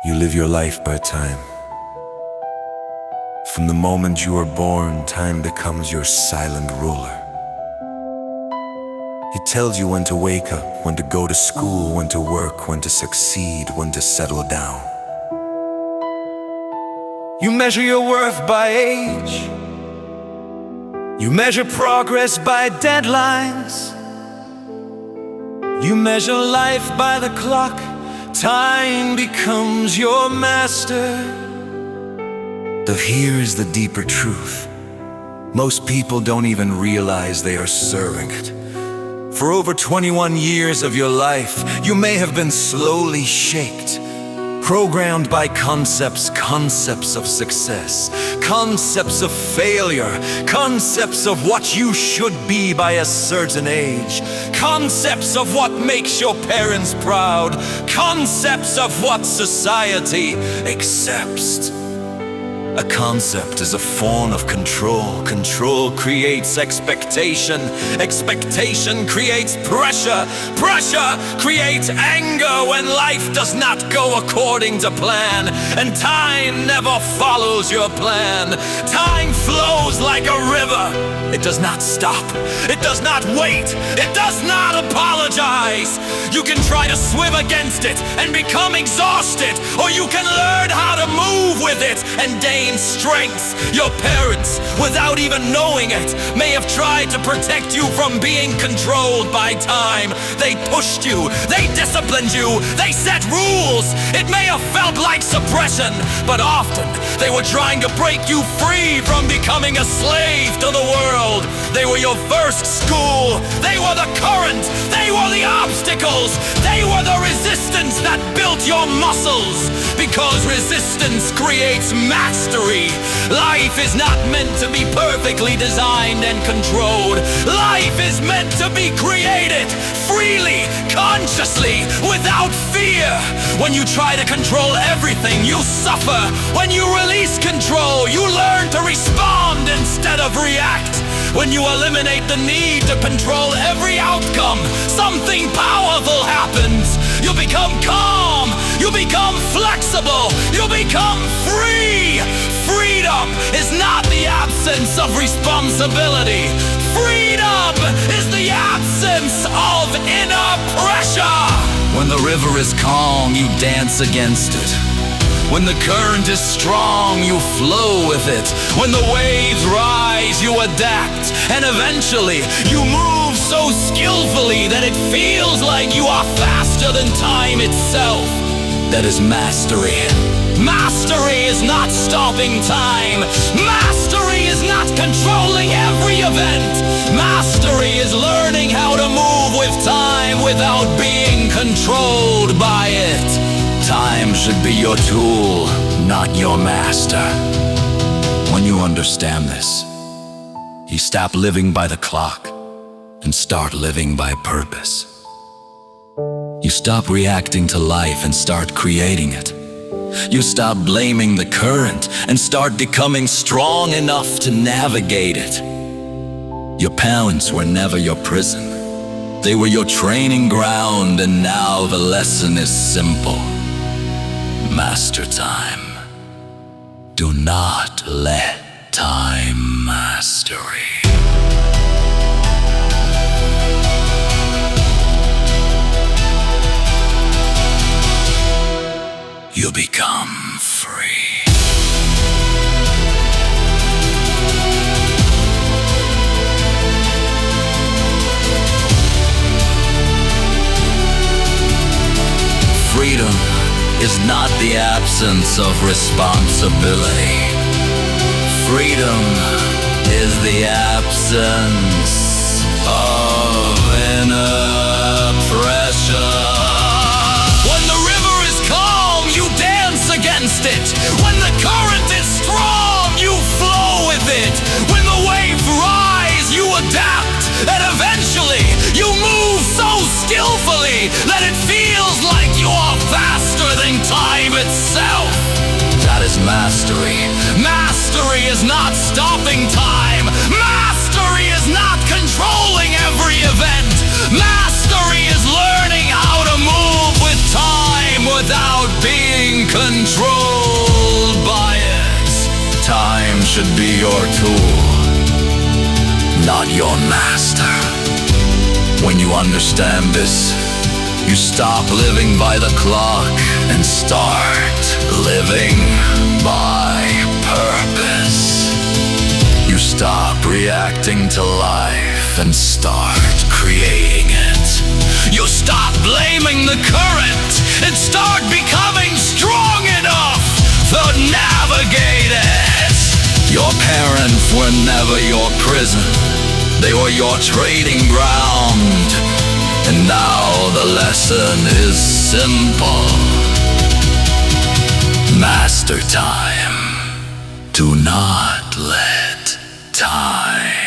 You live your life by time. From the moment you are born, time becomes your silent ruler. He tells you when to wake up, when to go to school, when to work, when to succeed, when to settle down. You measure your worth by age. You measure progress by deadlines. You measure life by the clock. Time becomes your master. But here is the deeper truth. Most people don't even realize they are serving it. For over 21 years of your life, you may have been slowly shaped, programmed by concepts of success, concepts of failure, concepts of what you should be by a certain age, concepts of what makes your parents proud, concepts of what society accepts. A concept is a form of control. Control creates expectation. Expectation creates pressure. Pressure creates anger when life does not go according to plan. And time never follows your plan. Time flows like a river. It does not stop. It does not wait. It does not apologize. You can try to swim against it and become exhausted, or you can learn how to move with it and gain strength. Your parents, without even knowing it, may have tried to protect you from being controlled by time. They pushed you, they disciplined you, they set rules. It may have felt like suppression, but often they were trying to break you free from becoming a slave to the world. They were your first school, they were the current, they were the obstacles, they were the resistance that built your muscles. Because resistance creates mastery. Life is not meant to be perfectly designed and controlled. Life is meant to be created freely, consciously, without fear. When you try to control everything, you suffer. When you release control, you learn to respond instead of react. When you eliminate the need to control every outcome, something powerful happens. You become calm, you become flexible, you become free. Freedom is not the absence of responsibility. Freedom is the absence of inner pressure. When the river is calm, you dance against it. When the current is strong, you flow with it. When the waves rise, you adapt. And eventually, you move so skillfully that it feels like you are faster than time itself. That is mastery. Mastery is not stopping time. Mastery is not controlling every event. Mastery is learning how to move with time without being controlled by it. Time should be your tool, not your master. When you understand this, you stop living by the clock and start living by purpose. You stop reacting to life and start creating it. You stop blaming the current and start becoming strong enough to navigate it. Your parents were never your prison. They were your training ground, and now the lesson is simple. Master time. Do not let time mastery. You become free. Freedom is not the absence of responsibility. Freedom is the absence of inner pressure. When the river is calm, you dance against it. When the current is strong, you flow with it. When the waves rise, you adapt. And eventually, you move so skillfully that it feels like you are faster than time itself. That is mastery. Mastery is not stopping time. Mastery is not controlling every event. should be your tool, not your master. When you understand this, you stop living by the clock and start living by purpose. You stop reacting to life and start creating it. You stop blaming the current and start becoming strong enough to navigate it. Your parents were never your prison. They were your trading ground. And now the lesson is simple. Master time. Do not let time